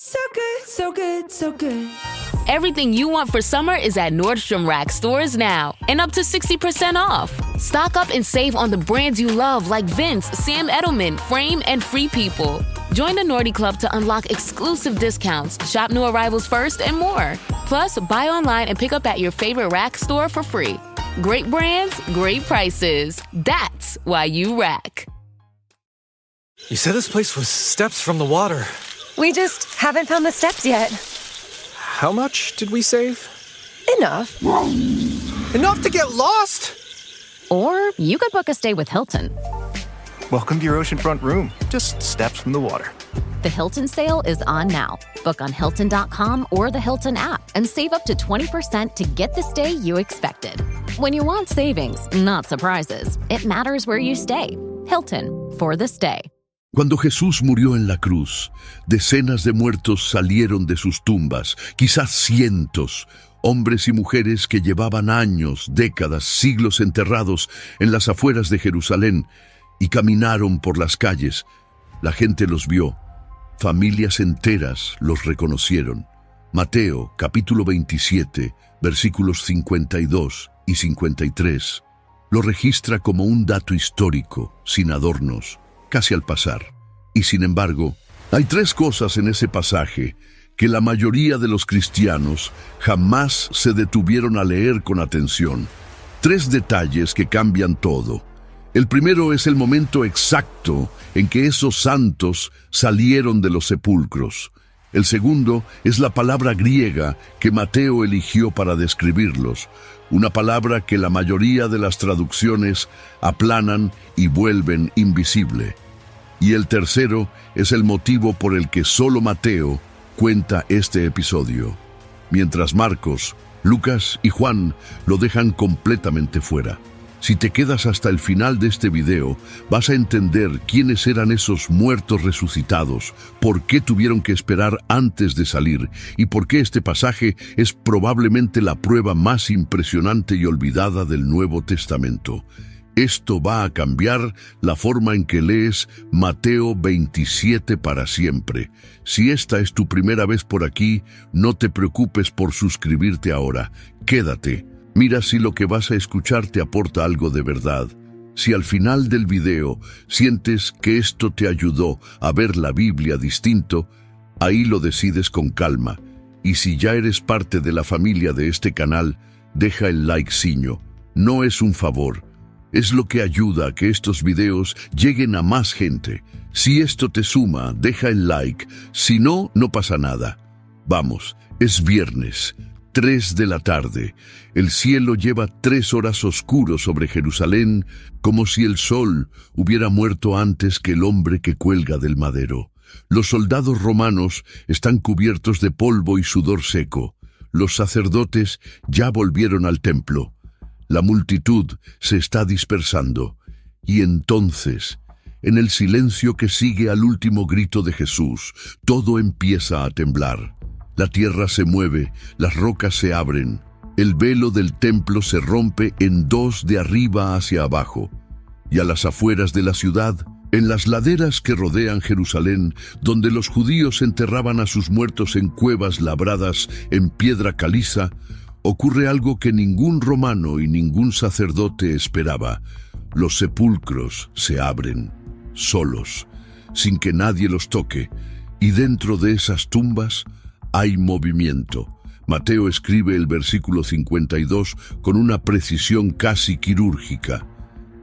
So good, so good, so good. Everything you want for summer is at Nordstrom Rack stores now and up to 60% off. Stock up and save on the brands you love like Vince, Sam Edelman, Frame, and Free People. Join the Nordy Club to unlock exclusive discounts, shop new arrivals first, and more. Plus, buy online and pick up at your favorite Rack store for free. Great brands, great prices. That's why you Rack. You said this place was steps from the water. We just haven't found the steps yet. How much did we save? Enough. Enough to get lost? Or you could book a stay with Hilton. Welcome to your oceanfront room, just steps from the water. The Hilton sale is on now. Book on Hilton.com or the Hilton app and save up to 20% to get the stay you expected. When you want savings, not surprises, it matters where you stay. Hilton, for the stay. Cuando Jesús murió en la cruz, decenas de muertos salieron de sus tumbas, quizás cientos, hombres y mujeres que llevaban años, décadas, siglos enterrados en las afueras de Jerusalén y caminaron por las calles. La gente los vio, familias enteras los reconocieron. Mateo, capítulo 27, versículos 52 y 53, lo registra como un dato histórico, sin adornos, casi al pasar. Y sin embargo, hay tres cosas en ese pasaje que la mayoría de los cristianos jamás se detuvieron a leer con atención. Tres detalles que cambian todo. El primero es el momento exacto en que esos santos salieron de los sepulcros. El segundo es la palabra griega que Mateo eligió para describirlos, una palabra que la mayoría de las traducciones aplanan y vuelven invisible. Y el tercero es el motivo por el que solo Mateo cuenta este episodio, mientras Marcos, Lucas y Juan lo dejan completamente fuera. Si te quedas hasta el final de este video, vas a entender quiénes eran esos muertos resucitados, por qué tuvieron que esperar antes de salir y por qué este pasaje es probablemente la prueba más impresionante y olvidada del Nuevo Testamento. Esto va a cambiar la forma en que lees Mateo 27 para siempre. Si esta es tu primera vez por aquí, no te preocupes por suscribirte ahora. Quédate. Mira si lo que vas a escuchar te aporta algo de verdad. Si al final del video sientes que esto te ayudó a ver la Biblia distinto, ahí lo decides con calma. Y si ya eres parte de la familia de este canal, deja el likecillo. No es un favor. Es lo que ayuda a que estos videos lleguen a más gente. Si esto te suma, deja el like. Si no, no pasa nada. Vamos, es viernes, 3 de la tarde. El cielo lleva 3 horas oscuro sobre Jerusalén, como si el sol hubiera muerto antes que el hombre que cuelga del madero. Los soldados romanos están cubiertos de polvo y sudor seco. Los sacerdotes ya volvieron al templo. La multitud se está dispersando, y entonces, en el silencio que sigue al último grito de Jesús, todo empieza a temblar. La tierra se mueve, las rocas se abren, el velo del templo se rompe en dos de arriba hacia abajo, y a las afueras de la ciudad, en las laderas que rodean Jerusalén, donde los judíos enterraban a sus muertos en cuevas labradas en piedra caliza, ocurre algo que ningún romano y ningún sacerdote esperaba. Los sepulcros se abren, solos, sin que nadie los toque, y dentro de esas tumbas hay movimiento. Mateo escribe el versículo 52 con una precisión casi quirúrgica.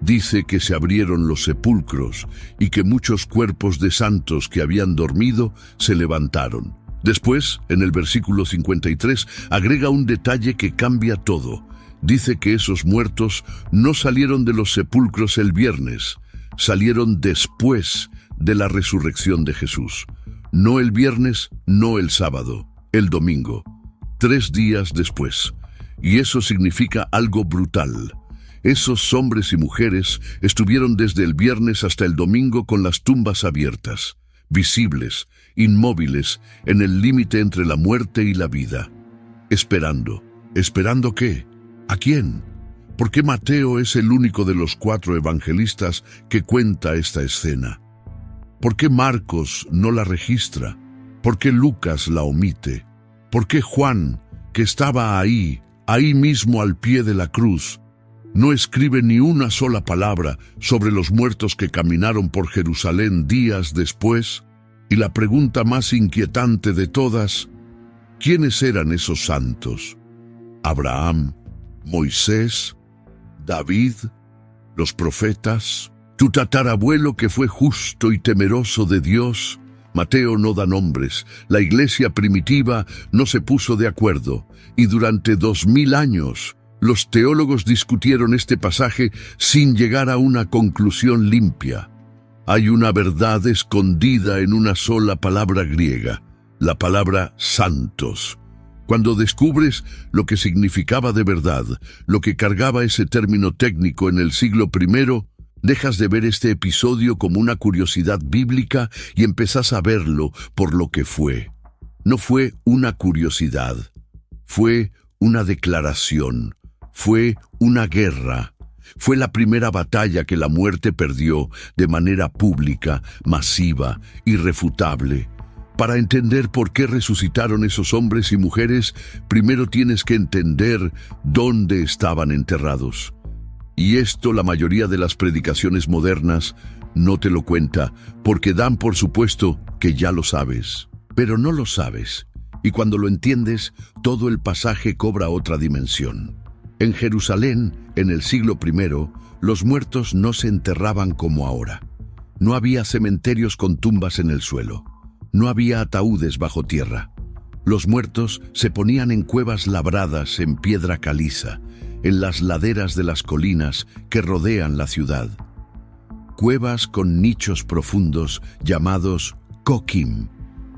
Dice que se abrieron los sepulcros y que muchos cuerpos de santos que habían dormido se levantaron. Después, en el versículo 53, agrega un detalle que cambia todo. Dice que esos muertos no salieron de los sepulcros el viernes, salieron después de la resurrección de Jesús. No el viernes, no el sábado, el domingo. 3 días después. Y eso significa algo brutal. Esos hombres y mujeres estuvieron desde el viernes hasta el domingo con las tumbas abiertas, visibles, inmóviles, en el límite entre la muerte y la vida. Esperando. ¿Esperando qué? ¿A quién? ¿Por qué Mateo es el único de los 4 evangelistas que cuenta esta escena? ¿Por qué Marcos no la registra? ¿Por qué Lucas la omite? ¿Por qué Juan, que estaba ahí mismo al pie de la cruz, no escribe ni una sola palabra sobre los muertos que caminaron por Jerusalén días después? Y la pregunta más inquietante de todas, ¿quiénes eran esos santos? ¿Abraham, Moisés, David, los profetas? ¿Tu tatarabuelo que fue justo y temeroso de Dios? Mateo no da nombres. La iglesia primitiva no se puso de acuerdo, y durante 2000 años los teólogos discutieron este pasaje sin llegar a una conclusión limpia. Hay una verdad escondida en una sola palabra griega, la palabra santos. Cuando descubres lo que significaba de verdad, lo que cargaba ese término técnico en el siglo I, dejas de ver este episodio como una curiosidad bíblica y empezás a verlo por lo que fue. No fue una curiosidad, fue una declaración, fue una guerra. Fue la primera batalla que la muerte perdió de manera pública, masiva, irrefutable. Para entender por qué resucitaron esos hombres y mujeres, primero tienes que entender dónde estaban enterrados. Y esto la mayoría de las predicaciones modernas no te lo cuenta, porque dan por supuesto que ya lo sabes. Pero no lo sabes, y cuando lo entiendes, todo el pasaje cobra otra dimensión. En Jerusalén, en el siglo I, los muertos no se enterraban como ahora. No había cementerios con tumbas en el suelo. No había ataúdes bajo tierra. Los muertos se ponían en cuevas labradas en piedra caliza, en las laderas de las colinas que rodean la ciudad. Cuevas con nichos profundos llamados kokim,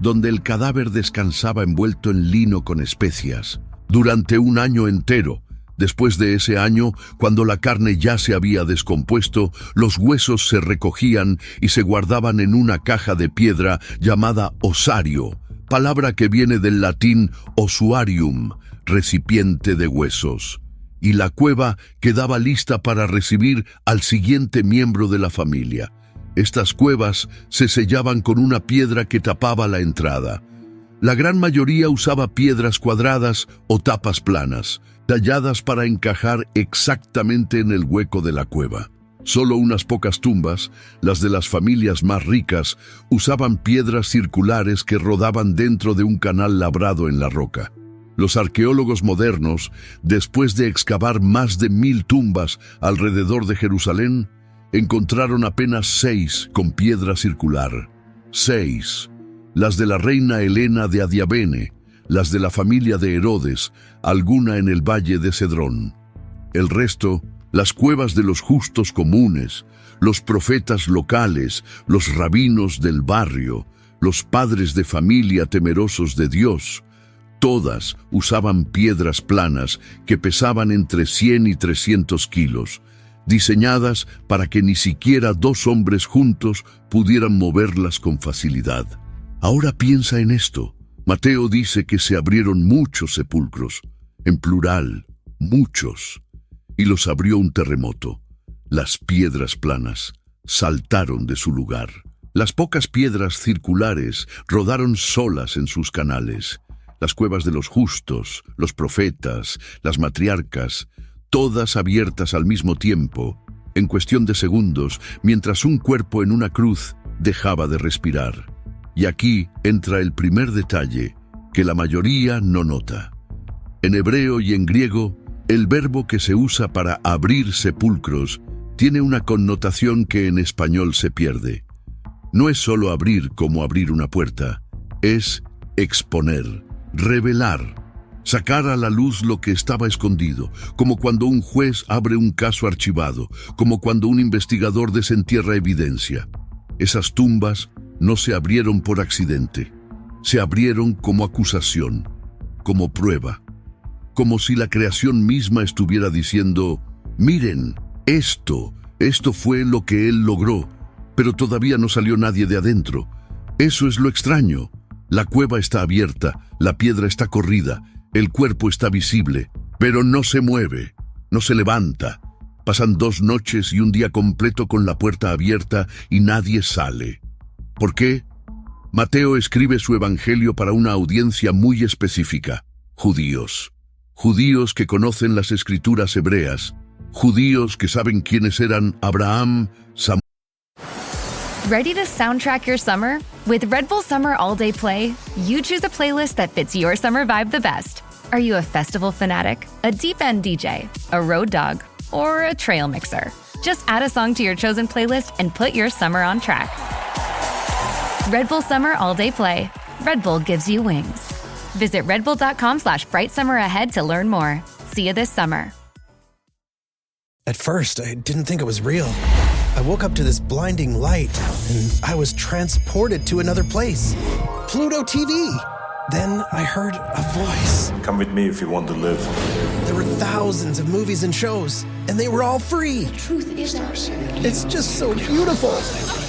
donde el cadáver descansaba envuelto en lino con especias, durante un año entero. Después de ese año, cuando la carne ya se había descompuesto, los huesos se recogían y se guardaban en una caja de piedra llamada osario, palabra que viene del latín osuarium, recipiente de huesos. Y la cueva quedaba lista para recibir al siguiente miembro de la familia. Estas cuevas se sellaban con una piedra que tapaba la entrada. La gran mayoría usaba piedras cuadradas o tapas planas, talladas para encajar exactamente en el hueco de la cueva. Solo unas pocas tumbas, las de las familias más ricas, usaban piedras circulares que rodaban dentro de un canal labrado en la roca. Los arqueólogos modernos, después de excavar más de 1000 tumbas alrededor de Jerusalén, encontraron apenas 6 con piedra circular. 6. Las de la reina Helena de Adiabene, las de la familia de Herodes, alguna en el valle de Cedrón. El resto, las cuevas de los justos comunes, los profetas locales, los rabinos del barrio, los padres de familia temerosos de Dios. Todas usaban piedras planas que pesaban entre 100 y 300 kilos, diseñadas para que ni siquiera 2 hombres juntos pudieran moverlas con facilidad. Ahora piensa en esto. Mateo dice que se abrieron muchos sepulcros, en plural, muchos, y los abrió un terremoto. Las piedras planas saltaron de su lugar. Las pocas piedras circulares rodaron solas en sus canales. Las cuevas de los justos, los profetas, las matriarcas, todas abiertas al mismo tiempo, en cuestión de segundos, mientras un cuerpo en una cruz dejaba de respirar. Y aquí entra el primer detalle que la mayoría no nota. En hebreo y en griego, el verbo que se usa para abrir sepulcros tiene una connotación que en español se pierde. No es solo abrir como abrir una puerta, es exponer, revelar, sacar a la luz lo que estaba escondido, como cuando un juez abre un caso archivado, como cuando un investigador desentierra evidencia. Esas tumbas no se abrieron por accidente, se abrieron como acusación, como prueba, como si la creación misma estuviera diciendo, miren, esto fue lo que él logró, pero todavía no salió nadie de adentro. Eso es lo extraño. La cueva está abierta, la piedra está corrida, el cuerpo está visible, pero no se mueve, no se levanta. Pasan 2 noches y un día completo con la puerta abierta y nadie sale. ¿Por qué? Mateo escribe su evangelio para una audiencia muy específica: judíos. Judíos que conocen las escrituras hebreas, judíos que saben quiénes eran Abraham, Samuel. Ready to soundtrack your summer? With Red Bull Summer All Day Play, you choose a playlist that fits your summer vibe the best. Are you a festival fanatic, a deep end DJ, a road dog, or a trail mixer? Just add a song to your chosen playlist and put your summer on track. Red Bull Summer All Day Play. Red Bull gives you wings. Visit redbull.com/brightsummer ahead to learn more. See you this summer. At first, I didn't think it was real. I woke up to this blinding light, and I was transported to another place. Pluto TV. Then I heard a voice. Come with me if you want to live. There were thousands of movies and shows, and they were all free. Truth is our sin. It's just so beautiful.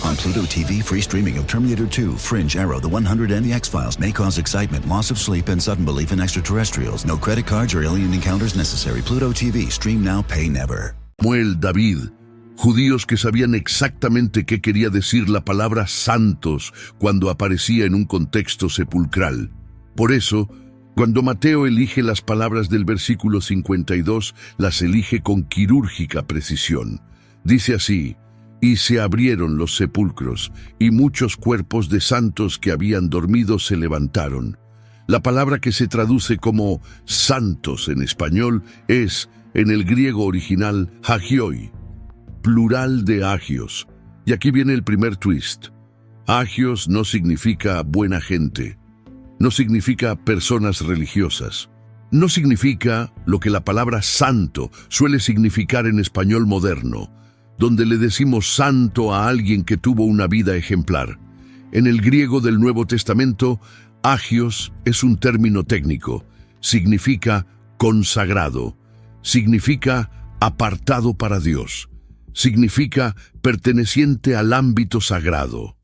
On Pluto TV, free streaming of Terminator 2, Fringe, Arrow, The 100, and The X-Files may cause excitement, loss of sleep, and sudden belief in extraterrestrials. No credit cards or alien encounters necessary. Pluto TV. Stream now, pay never. Samuel, David, judíos que sabían exactamente qué quería decir la palabra santos cuando aparecía en un contexto sepulcral. Por eso, cuando Mateo elige las palabras del versículo 52, las elige con quirúrgica precisión. Dice así: y se abrieron los sepulcros, y muchos cuerpos de santos que habían dormido se levantaron. La palabra que se traduce como santos en español es, en el griego original, hagioi, plural de agios. Y aquí viene el primer twist. Agios no significa buena gente. No significa personas religiosas. No significa lo que la palabra santo suele significar en español moderno, donde le decimos santo a alguien que tuvo una vida ejemplar. En el griego del Nuevo Testamento, agios es un término técnico. Significa consagrado. Significa apartado para Dios. Significa perteneciente al ámbito sagrado.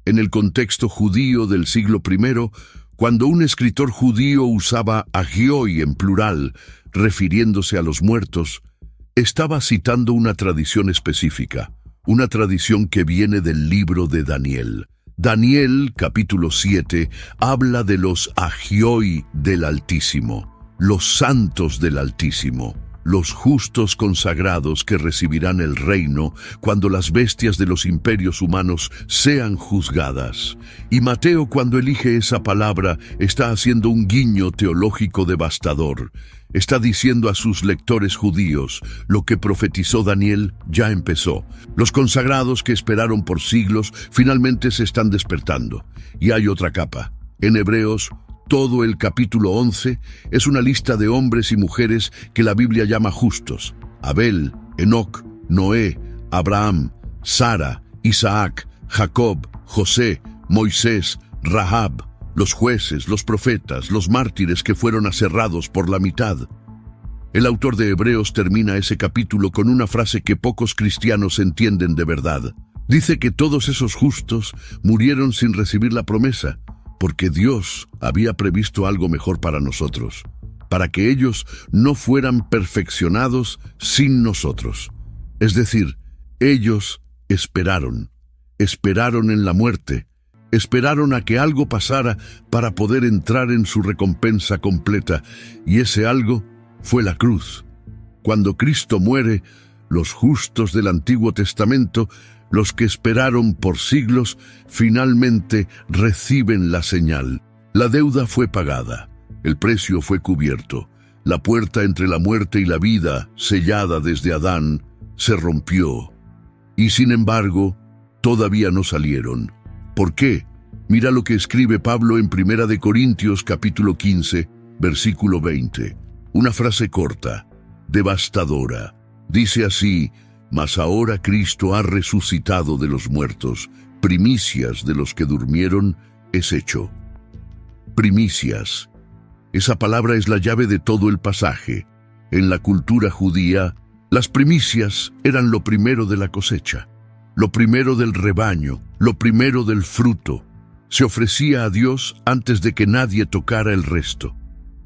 En el contexto judío del siglo I, cuando un escritor judío usaba agioi en plural, refiriéndose a los muertos, estaba citando una tradición específica, una tradición que viene del libro de Daniel. Daniel, capítulo 7, habla de los agioi del Altísimo, los santos del Altísimo, los justos consagrados que recibirán el reino cuando las bestias de los imperios humanos sean juzgadas. Y Mateo, cuando elige esa palabra, está haciendo un guiño teológico devastador. Está diciendo a sus lectores judíos: lo que profetizó Daniel ya empezó. Los consagrados que esperaron por siglos finalmente se están despertando. Y hay otra capa. En Hebreos, todo el capítulo 11 es una lista de hombres y mujeres que la Biblia llama justos: Abel, Enoc, Noé, Abraham, Sara, Isaac, Jacob, José, Moisés, Rahab, los jueces, los profetas, los mártires que fueron aserrados por la mitad. El autor de Hebreos termina ese capítulo con una frase que pocos cristianos entienden de verdad. Dice que todos esos justos murieron sin recibir la promesa, porque Dios había previsto algo mejor para nosotros, para que ellos no fueran perfeccionados sin nosotros. Es decir, ellos esperaron en la muerte, esperaron a que algo pasara para poder entrar en su recompensa completa, y ese algo fue la cruz. Cuando Cristo muere, los justos del Antiguo Testamento, los que esperaron por siglos, finalmente reciben la señal. La deuda fue pagada, el precio fue cubierto, la puerta entre la muerte y la vida, sellada desde Adán, se rompió. Y sin embargo, todavía no salieron. ¿Por qué? Mira lo que escribe Pablo en 1 de Corintios capítulo 15, versículo 20. Una frase corta, devastadora. Dice así: mas ahora Cristo ha resucitado de los muertos, primicias de los que durmieron es hecho. Primicias. Esa palabra es la llave de todo el pasaje. En la cultura judía, las primicias eran lo primero de la cosecha, lo primero del rebaño, lo primero del fruto. Se ofrecía a Dios antes de que nadie tocara el resto.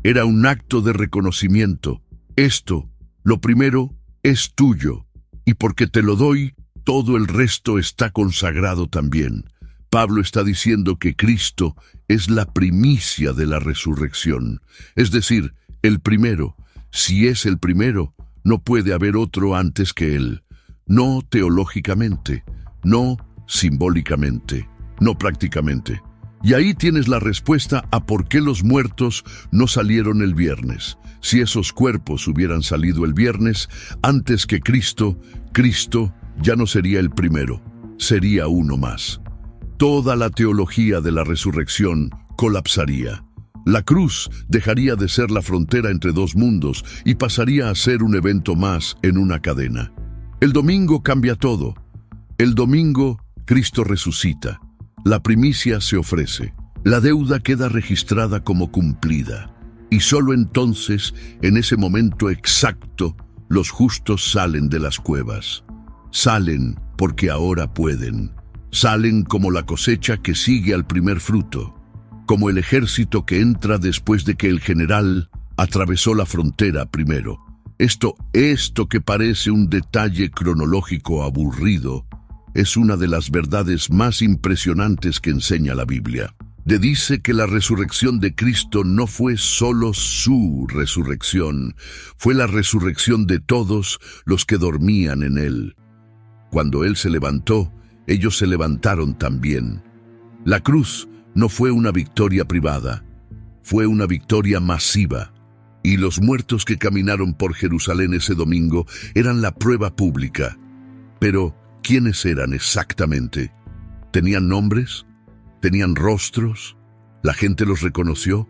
Era un acto de reconocimiento. Esto, lo primero, es tuyo, y porque te lo doy, todo el resto está consagrado también. Pablo está diciendo que Cristo es la primicia de la resurrección, es decir, el primero. Si es el primero, no puede haber otro antes que Él. No teológicamente, no simbólicamente, no prácticamente. Y ahí tienes la respuesta a por qué los muertos no salieron el viernes. Si esos cuerpos hubieran salido el viernes, antes que Cristo, Cristo ya no sería el primero, sería uno más. Toda la teología de la resurrección colapsaría. La cruz dejaría de ser la frontera entre dos mundos y pasaría a ser un evento más en una cadena. El domingo cambia todo. El domingo, Cristo resucita. La primicia se ofrece. La deuda queda registrada como cumplida. Y solo entonces, en ese momento exacto, los justos salen de las cuevas. Salen porque ahora pueden. Salen como la cosecha que sigue al primer fruto, como el ejército que entra después de que el general atravesó la frontera primero. Esto que parece un detalle cronológico aburrido, es una de las verdades más impresionantes que enseña la Biblia. Dice que la resurrección de Cristo no fue solo su resurrección, fue la resurrección de todos los que dormían en Él. Cuando Él se levantó, ellos se levantaron también. La cruz no fue una victoria privada, fue una victoria masiva. Y los muertos que caminaron por Jerusalén ese domingo eran la prueba pública. Pero, ¿quiénes eran exactamente? ¿Tenían nombres? ¿Tenían rostros? ¿La gente los reconoció?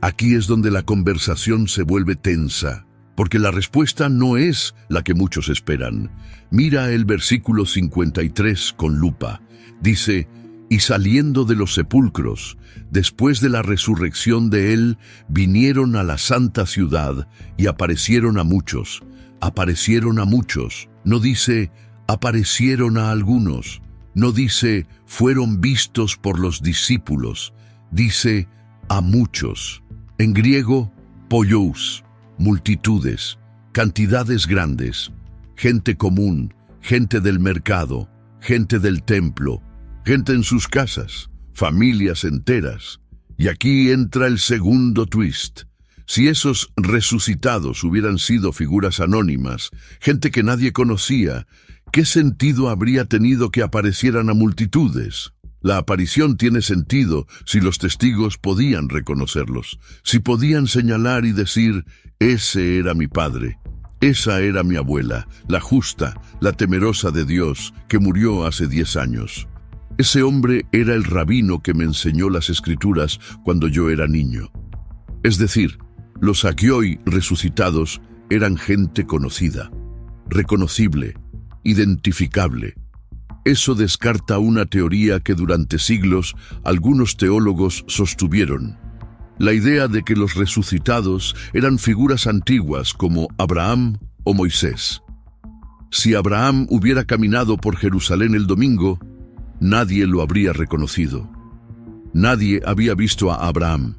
Aquí es donde la conversación se vuelve tensa, porque la respuesta no es la que muchos esperan. Mira el versículo 53 con lupa. Dice: y saliendo de los sepulcros, después de la resurrección de Él, vinieron a la santa ciudad y aparecieron a muchos. Aparecieron a muchos. No dice aparecieron a algunos. No dice fueron vistos por los discípulos. Dice a muchos. En griego, poious, multitudes, cantidades grandes, gente común, gente del mercado, gente del templo, gente en sus casas, familias enteras. Y aquí entra el segundo twist. Si esos resucitados hubieran sido figuras anónimas, gente que nadie conocía, ¿qué sentido habría tenido que aparecieran a multitudes? La aparición tiene sentido si los testigos podían reconocerlos, si podían señalar y decir: ese era mi padre, esa era mi abuela, la justa, la temerosa de Dios, que murió hace 10 años. Ese hombre era el rabino que me enseñó las Escrituras cuando yo era niño. Es decir, los agioi resucitados eran gente conocida, reconocible, identificable. Eso descarta una teoría que durante siglos algunos teólogos sostuvieron: la idea de que los resucitados eran figuras antiguas como Abraham o Moisés. Si Abraham hubiera caminado por Jerusalén el domingo, nadie lo habría reconocido. Nadie había visto a Abraham.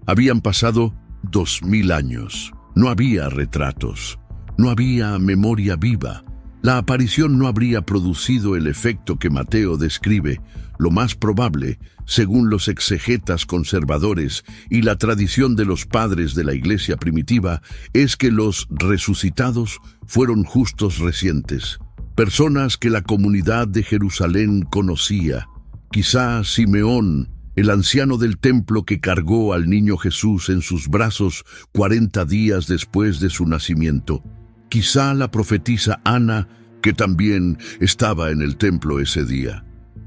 Habían pasado 2000 años. No había retratos. No había memoria viva. La aparición no habría producido el efecto que Mateo describe. Lo más probable, según los exegetas conservadores y la tradición de los padres de la iglesia primitiva, es que los resucitados fueron justos recientes, personas que la comunidad de Jerusalén conocía. Quizá Simeón, el anciano del templo que cargó al niño Jesús en sus brazos 40 días después de su nacimiento. Quizá la profetisa Ana, que también estaba en el templo ese día.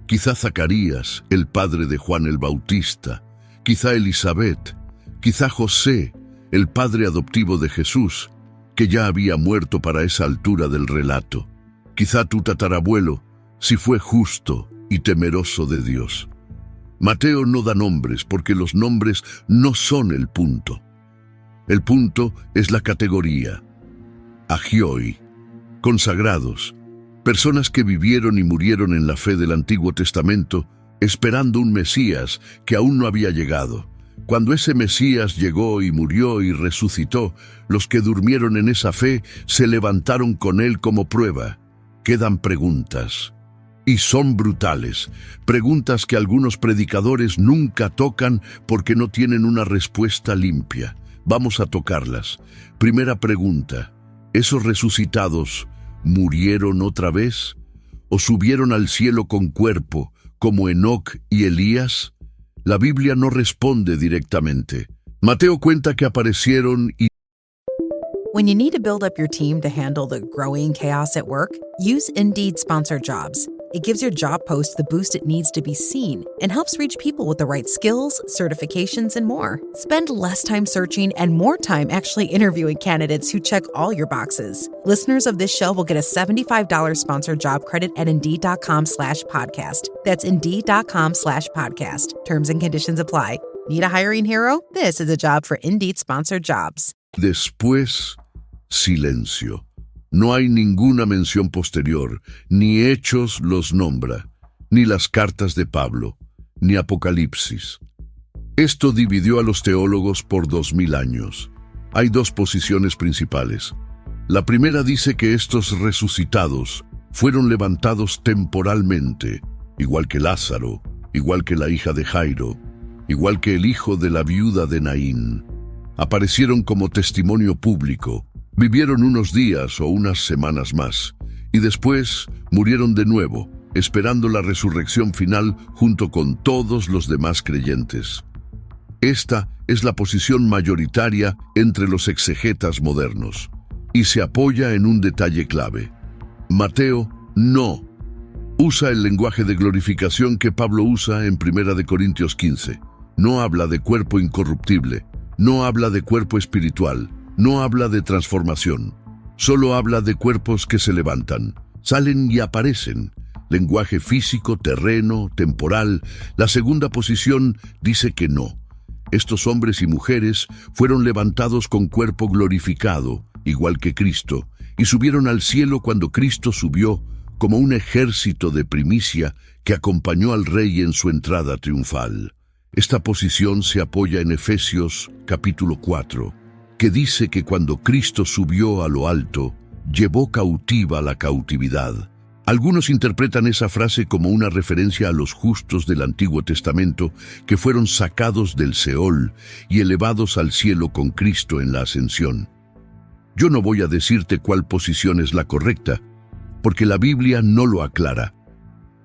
Quizá Zacarías, el padre de Juan el Bautista. Quizá Elizabeth. Quizá José, el padre adoptivo de Jesús, que ya había muerto para esa altura del relato. Quizá tu tatarabuelo, si fue justo y temeroso de Dios. Mateo no da nombres porque los nombres no son el punto. El punto es la categoría. Agioi, consagrados, personas que vivieron y murieron en la fe del Antiguo Testamento, esperando un Mesías que aún no había llegado. Cuando ese Mesías llegó y murió y resucitó, los que durmieron en esa fe se levantaron con él como prueba. Quedan preguntas. Y son brutales. Preguntas que algunos predicadores nunca tocan porque no tienen una respuesta limpia. Vamos a tocarlas. Primera pregunta. ¿Esos resucitados murieron otra vez? ¿O subieron al cielo con cuerpo, como Enoc y Elías? La Biblia no responde directamente. Mateo cuenta que aparecieron y... When you need to build up your team to handle the growing chaos at work, use Indeed Sponsored Jobs. It gives your job post the boost it needs to be seen and helps reach people with the right skills, certifications, and more. Spend less time searching and more time actually interviewing candidates who check all your boxes. Listeners of this show will get a $75 sponsored job credit at Indeed.com/podcast. That's Indeed.com/podcast. Terms and conditions apply. Need a hiring hero? This is a job for Indeed Sponsored Jobs. Después, silencio. No hay ninguna mención posterior, ni Hechos los nombra, ni las cartas de Pablo, ni Apocalipsis. Esto dividió a los teólogos por 2000 años. Hay dos posiciones principales. La primera dice que estos resucitados fueron levantados temporalmente, igual que Lázaro, igual que la hija de Jairo, igual que el hijo de la viuda de Naín. Aparecieron como testimonio público. Vivieron unos días o unas semanas más, y después murieron de nuevo, esperando la resurrección final junto con todos los demás creyentes. Esta es la posición mayoritaria entre los exegetas modernos, y se apoya en un detalle clave. Mateo no usa el lenguaje de glorificación que Pablo usa en 1 Corintios 15. No habla de cuerpo incorruptible, no habla de cuerpo espiritual, no habla de transformación, solo habla de cuerpos que se levantan, salen y aparecen. Lenguaje físico, terreno, temporal. La segunda posición dice que no. Estos hombres y mujeres fueron levantados con cuerpo glorificado, igual que Cristo, y subieron al cielo cuando Cristo subió, como un ejército de primicia que acompañó al Rey en su entrada triunfal. Esta posición se apoya en Efesios capítulo 4, que dice que cuando Cristo subió a lo alto, llevó cautiva la cautividad. Algunos interpretan esa frase como una referencia a los justos del Antiguo Testamento que fueron sacados del Seol y elevados al cielo con Cristo en la ascensión. Yo no voy a decirte cuál posición es la correcta, porque la Biblia no lo aclara.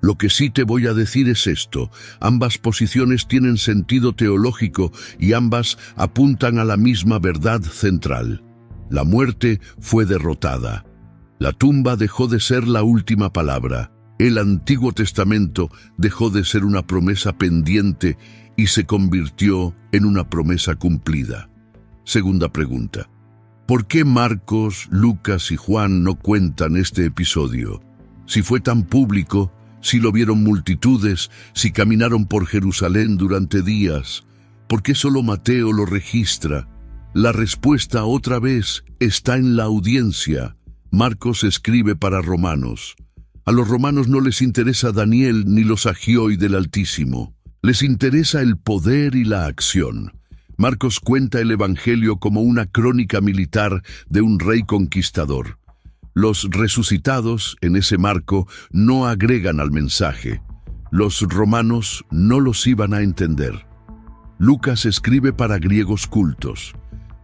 Lo que sí te voy a decir es esto: ambas posiciones tienen sentido teológico y ambas apuntan a la misma verdad central. La muerte fue derrotada. La tumba dejó de ser la última palabra. El Antiguo Testamento dejó de ser una promesa pendiente y se convirtió en una promesa cumplida. Segunda pregunta: ¿por qué Marcos, Lucas y Juan no cuentan este episodio? Si fue tan público, si lo vieron multitudes, si caminaron por Jerusalén durante días, ¿por qué solo Mateo lo registra? La respuesta otra vez está en la audiencia. Marcos escribe para romanos. A los romanos no les interesa Daniel ni los agioi del Altísimo. Les interesa el poder y la acción. Marcos cuenta el Evangelio como una crónica militar de un rey conquistador. Los resucitados, en ese marco, no agregan al mensaje. Los romanos no los iban a entender. Lucas escribe para griegos cultos,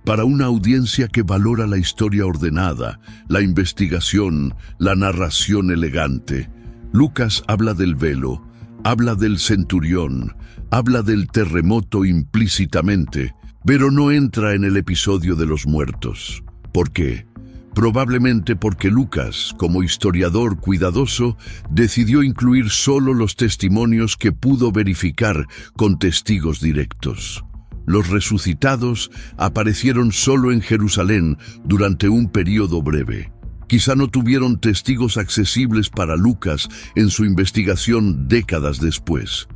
para una audiencia que valora la historia ordenada, la investigación, la narración elegante. Lucas habla del velo, habla del centurión, habla del terremoto implícitamente, pero no entra en el episodio de los muertos. ¿Por qué? Probablemente porque Lucas, como historiador cuidadoso, decidió incluir solo los testimonios que pudo verificar con testigos directos. Los resucitados aparecieron solo en Jerusalén durante un periodo breve. Quizá no tuvieron testigos accesibles para Lucas en su investigación décadas después.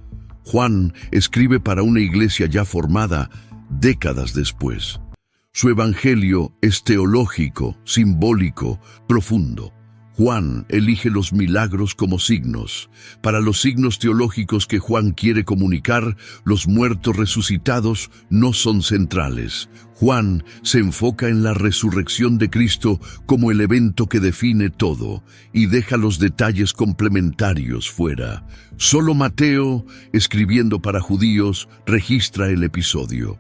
Juan escribe para una iglesia ya formada décadas después. Su evangelio es teológico, simbólico, profundo. Juan elige los milagros como signos. Para los signos teológicos que Juan quiere comunicar, los muertos resucitados no son centrales. Juan se enfoca en la resurrección de Cristo como el evento que define todo y deja los detalles complementarios fuera. Solo Mateo, escribiendo para judíos, registra el episodio,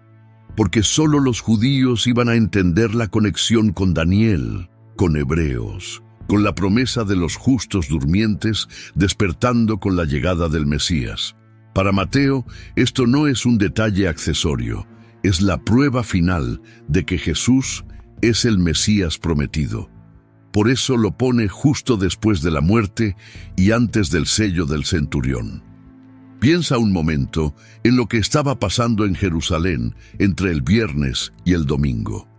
porque solo los judíos iban a entender la conexión con Daniel, con Hebreos, con la promesa de los justos durmientes despertando con la llegada del Mesías. Para Mateo, esto no es un detalle accesorio, es la prueba final de que Jesús es el Mesías prometido. Por eso lo pone justo después de la muerte y antes del sello del centurión. Piensa un momento en lo que estaba pasando en Jerusalén entre el viernes y el domingo.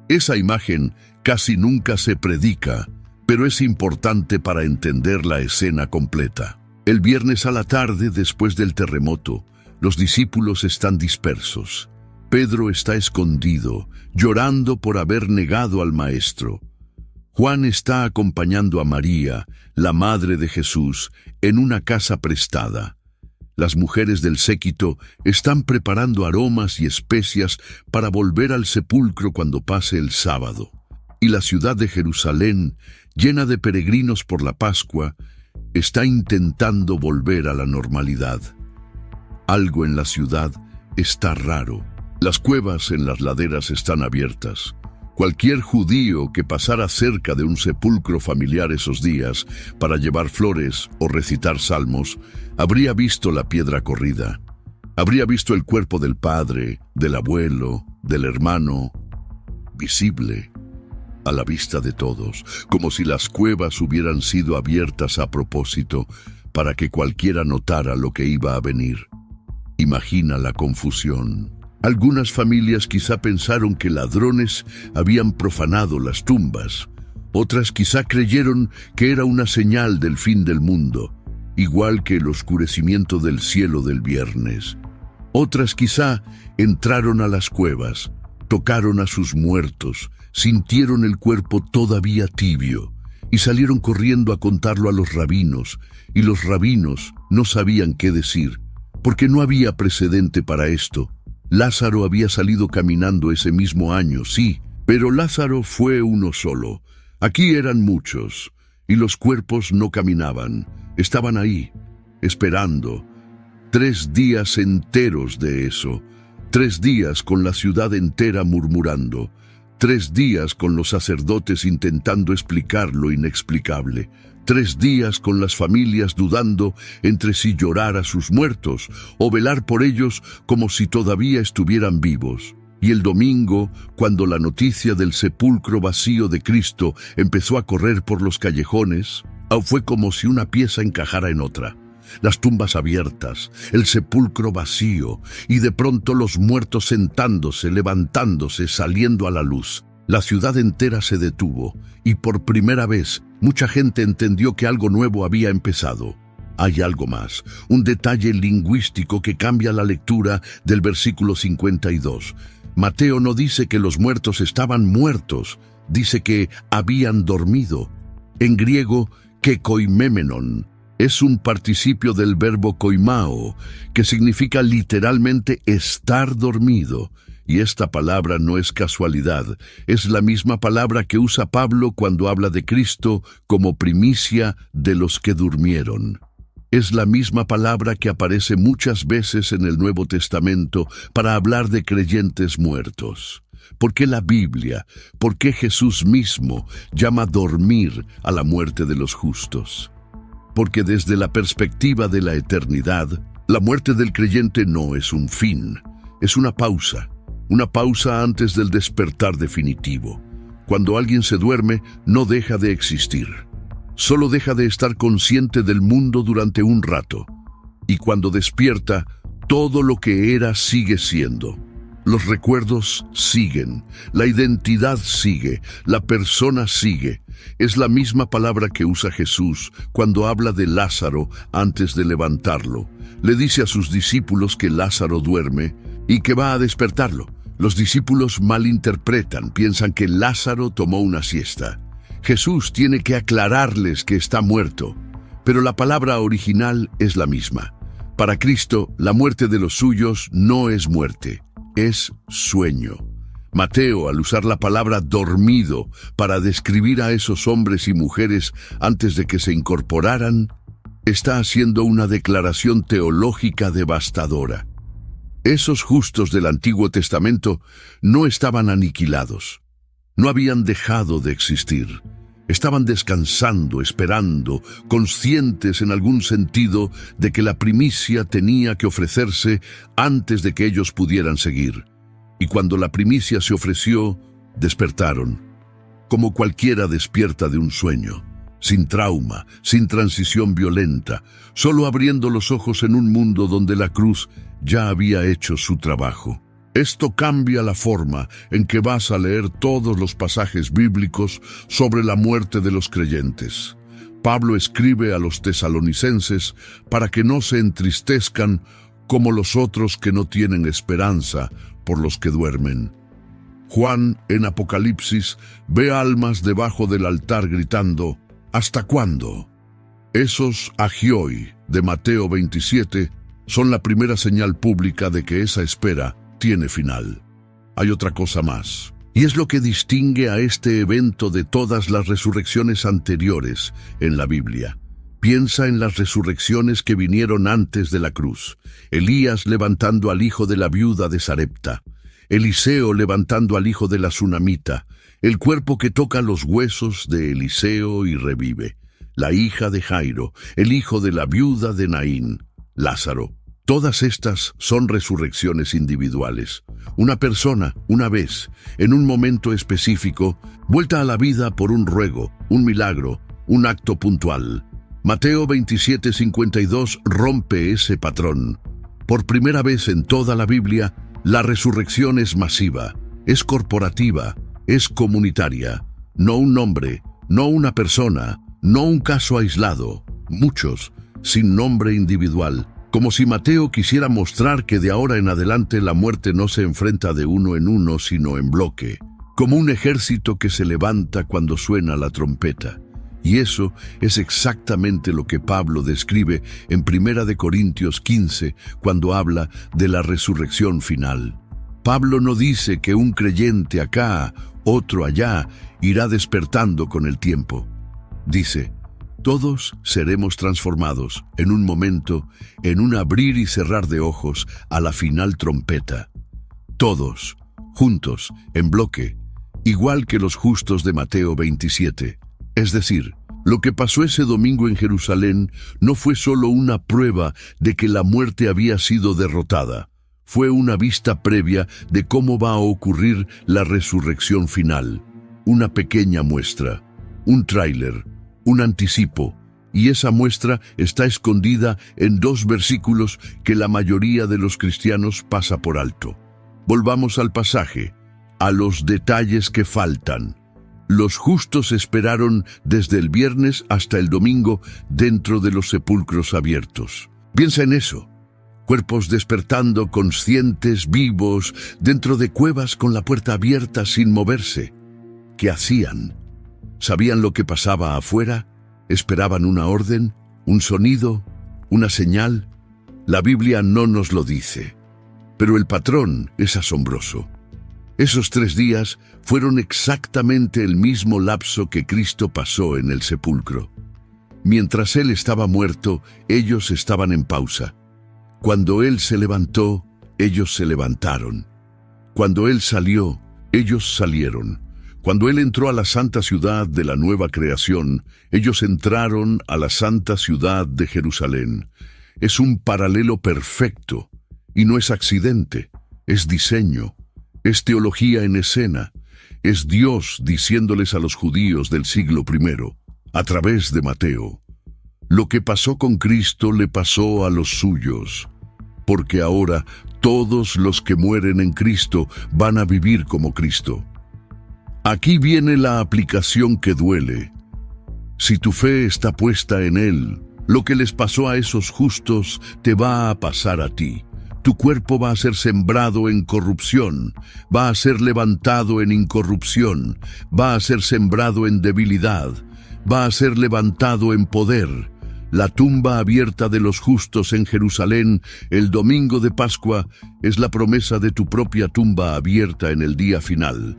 Esa imagen casi nunca se predica, pero es importante para entender la escena completa. El viernes a la tarde, después del terremoto, los discípulos están dispersos. Pedro está escondido, llorando por haber negado al Maestro. Juan está acompañando a María, la madre de Jesús, en una casa prestada. Las mujeres del séquito están preparando aromas y especias para volver al sepulcro cuando pase el sábado. Y la ciudad de Jerusalén, llena de peregrinos por la Pascua, está intentando volver a la normalidad. Algo en la ciudad está raro. Las cuevas en las laderas están abiertas. Cualquier judío que pasara cerca de un sepulcro familiar esos días para llevar flores o recitar salmos, habría visto la piedra corrida. Habría visto el cuerpo del padre, del abuelo, del hermano, visible, a la vista de todos, como si las cuevas hubieran sido abiertas a propósito para que cualquiera notara lo que iba a venir. Imagina la confusión. Algunas familias quizá pensaron que ladrones habían profanado las tumbas. Otras quizá creyeron que era una señal del fin del mundo, igual que el oscurecimiento del cielo del viernes. Otras quizá entraron a las cuevas, tocaron a sus muertos, sintieron el cuerpo todavía tibio y salieron corriendo a contarlo a los rabinos, y los rabinos no sabían qué decir, porque no había precedente para esto. Lázaro había salido caminando ese mismo año, sí, pero Lázaro fue uno solo. Aquí eran muchos, y los cuerpos no caminaban, estaban ahí, esperando. 3 días enteros de eso, 3 días con la ciudad entera murmurando, 3 días con los sacerdotes intentando explicar lo inexplicable, 3 días con las familias dudando entre si llorar a sus muertos o velar por ellos como si todavía estuvieran vivos. Y el domingo, cuando la noticia del sepulcro vacío de Cristo empezó a correr por los callejones, fue como si una pieza encajara en otra. Las tumbas abiertas, el sepulcro vacío, y de pronto los muertos sentándose, levantándose, saliendo a la luz. La ciudad entera se detuvo, y por primera vez mucha gente entendió que algo nuevo había empezado. Hay algo más, un detalle lingüístico que cambia la lectura del versículo 52. Mateo no dice que los muertos estaban muertos, dice que habían dormido. En griego, kekoimemenon, es un participio del verbo koimao, que significa literalmente estar dormido. Y esta palabra no es casualidad, es la misma palabra que usa Pablo cuando habla de Cristo como primicia de los que durmieron. Es la misma palabra que aparece muchas veces en el Nuevo Testamento para hablar de creyentes muertos. ¿Por qué la Biblia, por qué Jesús mismo llama dormir a la muerte de los justos? Porque desde la perspectiva de la eternidad, la muerte del creyente no es un fin, es una pausa antes del despertar definitivo. Cuando alguien se duerme, no deja de existir. Solo deja de estar consciente del mundo durante un rato. Y cuando despierta, todo lo que era sigue siendo. Los recuerdos siguen, la identidad sigue, la persona sigue. Es la misma palabra que usa Jesús cuando habla de Lázaro antes de levantarlo. Le dice a sus discípulos que Lázaro duerme y que va a despertarlo. Los discípulos malinterpretan, piensan que Lázaro tomó una siesta. Jesús tiene que aclararles que está muerto, pero la palabra original es la misma. Para Cristo, la muerte de los suyos no es muerte, es sueño. Mateo, al usar la palabra dormido para describir a esos hombres y mujeres antes de que se incorporaran, está haciendo una declaración teológica devastadora. Esos justos del Antiguo Testamento no estaban aniquilados, no habían dejado de existir. Estaban descansando, esperando, conscientes en algún sentido de que la primicia tenía que ofrecerse antes de que ellos pudieran seguir. Y cuando la primicia se ofreció, despertaron, como cualquiera despierta de un sueño, sin trauma, sin transición violenta, solo abriendo los ojos en un mundo donde la cruz ya había hecho su trabajo. Esto cambia la forma en que vas a leer todos los pasajes bíblicos sobre la muerte de los creyentes. Pablo escribe a los tesalonicenses para que no se entristezcan como los otros que no tienen esperanza por los que duermen. Juan, en Apocalipsis, ve almas debajo del altar gritando, ¿hasta cuándo? Esos agioi de Mateo 27 son la primera señal pública de que esa espera tiene final. Hay otra cosa más, y es lo que distingue a este evento de todas las resurrecciones anteriores en la Biblia. Piensa en las resurrecciones que vinieron antes de la cruz. Elías levantando al hijo de la viuda de Sarepta, Eliseo levantando al hijo de la Sunamita, el cuerpo que toca los huesos de Eliseo y revive, la hija de Jairo, el hijo de la viuda de Naín, Lázaro. Todas estas son resurrecciones individuales. Una persona, una vez, en un momento específico, vuelta a la vida por un ruego, un milagro, un acto puntual. Mateo 27:52 rompe ese patrón. Por primera vez en toda la Biblia, la resurrección es masiva, es corporativa, es comunitaria. No un nombre, no una persona, no un caso aislado. Muchos, sin nombre individual. Como si Mateo quisiera mostrar que de ahora en adelante la muerte no se enfrenta de uno en uno, sino en bloque, como un ejército que se levanta cuando suena la trompeta. Y eso es exactamente lo que Pablo describe en 1 Corintios 15, cuando habla de la resurrección final. Pablo no dice que un creyente acá, otro allá, irá despertando con el tiempo. Dice, todos seremos transformados en un momento, en un abrir y cerrar de ojos, a la final trompeta. Todos, juntos, en bloque, igual que los justos de Mateo 27. Es decir, lo que pasó ese domingo en Jerusalén no fue solo una prueba de que la muerte había sido derrotada. Fue una vista previa de cómo va a ocurrir la resurrección final. Una pequeña muestra, un tráiler, un anticipo, y esa muestra está escondida en 2 versículos que la mayoría de los cristianos pasa por alto. Volvamos al pasaje, a los detalles que faltan. Los justos esperaron desde el viernes hasta el domingo dentro de los sepulcros abiertos. Piensa en eso. Cuerpos despertando, conscientes, vivos, dentro de cuevas con la puerta abierta sin moverse. ¿Qué hacían? ¿Sabían lo que pasaba afuera? ¿Esperaban una orden? ¿Un sonido? ¿Una señal? La Biblia no nos lo dice, pero el patrón es asombroso. Esos 3 días fueron exactamente el mismo lapso que Cristo pasó en el sepulcro. Mientras Él estaba muerto, ellos estaban en pausa. Cuando Él se levantó, ellos se levantaron. Cuando Él salió, ellos salieron. Cuando Él entró a la santa ciudad de la nueva creación, ellos entraron a la santa ciudad de Jerusalén. Es un paralelo perfecto, y no es accidente, es diseño, es teología en escena, es Dios diciéndoles a los judíos del siglo I, a través de Mateo, lo que pasó con Cristo le pasó a los suyos, porque ahora todos los que mueren en Cristo van a vivir como Cristo. Aquí viene la aplicación que duele. Si tu fe está puesta en Él, lo que les pasó a esos justos te va a pasar a ti. Tu cuerpo va a ser sembrado en corrupción, va a ser levantado en incorrupción, va a ser sembrado en debilidad, va a ser levantado en poder. La tumba abierta de los justos en Jerusalén el domingo de Pascua es la promesa de tu propia tumba abierta en el día final.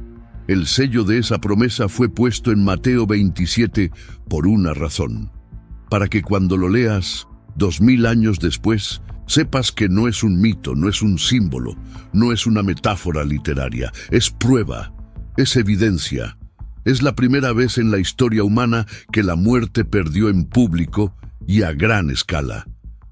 El sello de esa promesa fue puesto en Mateo 27 por una razón. Para que cuando lo leas, 2000 años después, sepas que no es un mito, no es un símbolo, no es una metáfora literaria, es prueba, es evidencia. Es la primera vez en la historia humana que la muerte perdió en público y a gran escala.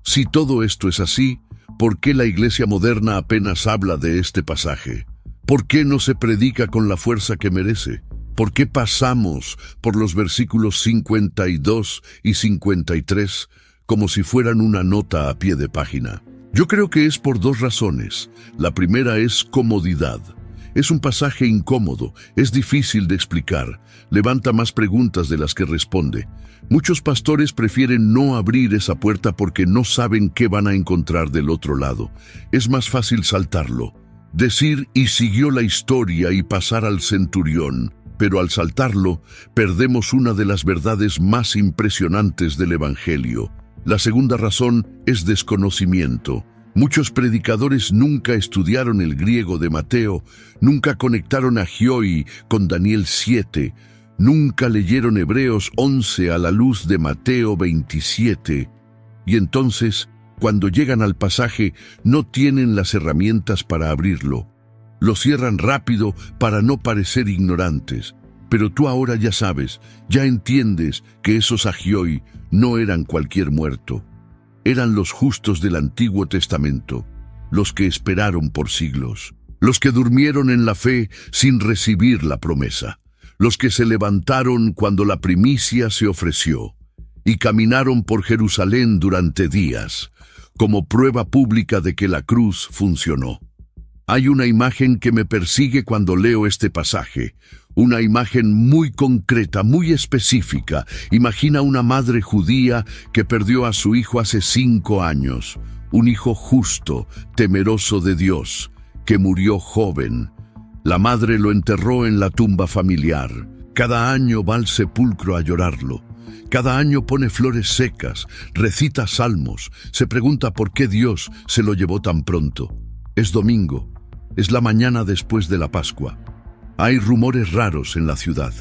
Si todo esto es así, ¿por qué la Iglesia moderna apenas habla de este pasaje? ¿Por qué no se predica con la fuerza que merece? ¿Por qué pasamos por los versículos 52 y 53 como si fueran una nota a pie de página? Yo creo que es por dos razones. La primera es comodidad. Es un pasaje incómodo, es difícil de explicar, levanta más preguntas de las que responde. Muchos pastores prefieren no abrir esa puerta porque no saben qué van a encontrar del otro lado. Es más fácil saltarlo, decir "y siguió la historia" y pasar al centurión. Pero al saltarlo, perdemos una de las verdades más impresionantes del Evangelio. La segunda razón es desconocimiento. Muchos predicadores nunca estudiaron el griego de Mateo, nunca conectaron a Agioi con Daniel 7, nunca leyeron Hebreos 11 a la luz de Mateo 27. Y entonces, cuando llegan al pasaje, no tienen las herramientas para abrirlo. Lo cierran rápido para no parecer ignorantes. Pero tú ahora ya sabes, ya entiendes que esos Agioi no eran cualquier muerto. Eran los justos del Antiguo Testamento, los que esperaron por siglos, los que durmieron en la fe sin recibir la promesa, los que se levantaron cuando la primicia se ofreció y caminaron por Jerusalén durante días, como prueba pública de que la cruz funcionó. Hay una imagen que me persigue cuando leo este pasaje, una imagen muy concreta, muy específica. Imagina una madre judía que perdió a su hijo hace 5 años, un hijo justo, temeroso de Dios, que murió joven. La madre lo enterró en la tumba familiar. Cada año va al sepulcro a llorarlo. Cada año pone flores secas, recita salmos, se pregunta por qué Dios se lo llevó tan pronto. Es domingo, es la mañana después de la Pascua. Hay rumores raros en la ciudad.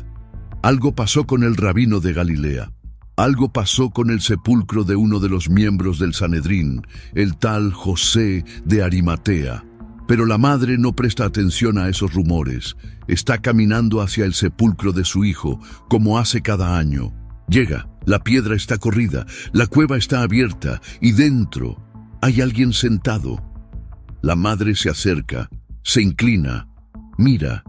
Algo pasó con el rabino de Galilea. Algo pasó con el sepulcro de uno de los miembros del Sanedrín, el tal José de Arimatea. Pero la madre no presta atención a esos rumores. Está caminando hacia el sepulcro de su hijo, como hace cada año. Llega, la piedra está corrida, la cueva está abierta y dentro hay alguien sentado. La madre se acerca, se inclina, mira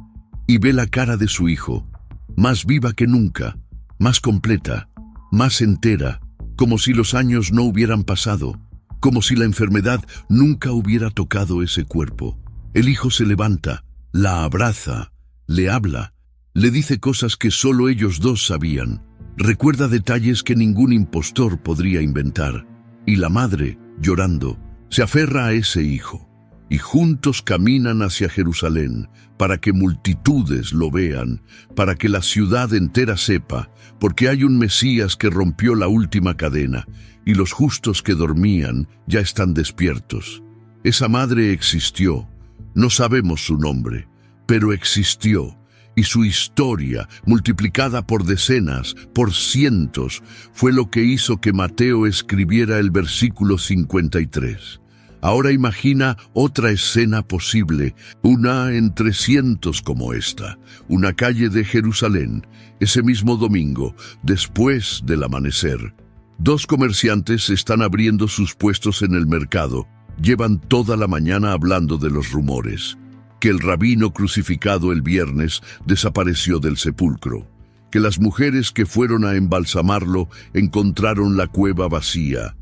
y ve la cara de su hijo, más viva que nunca, más completa, más entera, como si los años no hubieran pasado, como si la enfermedad nunca hubiera tocado ese cuerpo. El hijo se levanta, la abraza, le habla, le dice cosas que solo ellos dos sabían, recuerda detalles que ningún impostor podría inventar, y la madre, llorando, se aferra a ese hijo. Y juntos caminan hacia Jerusalén, para que multitudes lo vean, para que la ciudad entera sepa, porque hay un Mesías que rompió la última cadena, y los justos que dormían ya están despiertos. Esa madre existió, no sabemos su nombre, pero existió, y su historia, multiplicada por decenas, por cientos, fue lo que hizo que Mateo escribiera el versículo 53. Ahora imagina otra escena posible, una entre cientos como esta, una calle de Jerusalén, ese mismo domingo, después del amanecer. 2 comerciantes están abriendo sus puestos en el mercado, llevan toda la mañana hablando de los rumores, que el rabino crucificado el viernes desapareció del sepulcro, que las mujeres que fueron a embalsamarlo encontraron la cueva vacía.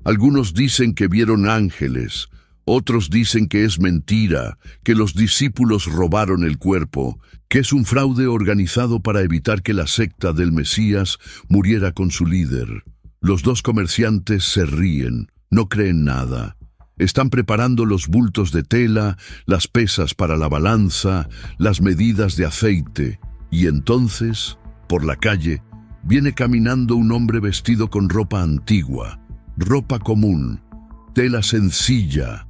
Algunos dicen que vieron ángeles, otros dicen que es mentira, que los discípulos robaron el cuerpo, que es un fraude organizado para evitar que la secta del Mesías muriera con su líder. Los 2 comerciantes se ríen, no creen nada. Están preparando los bultos de tela, las pesas para la balanza, las medidas de aceite. Y entonces, por la calle, viene caminando un hombre vestido con ropa antigua, ropa común, tela sencilla,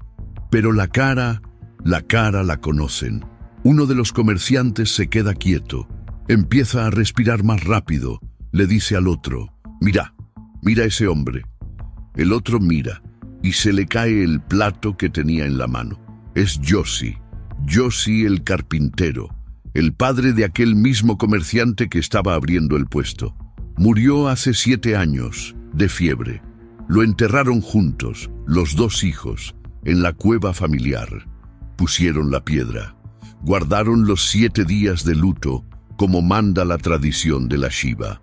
pero la cara la conocen. Uno de los comerciantes se queda quieto, empieza a respirar más rápido, le dice al otro, mira ese hombre. El otro mira, y se le cae el plato que tenía en la mano. Es Yossi el carpintero, el padre de aquel mismo comerciante que estaba abriendo el puesto. Murió hace 7 años, de fiebre. Lo enterraron juntos, los 2 hijos, en la cueva familiar. Pusieron la piedra. Guardaron los 7 días de luto, como manda la tradición de la Shiva.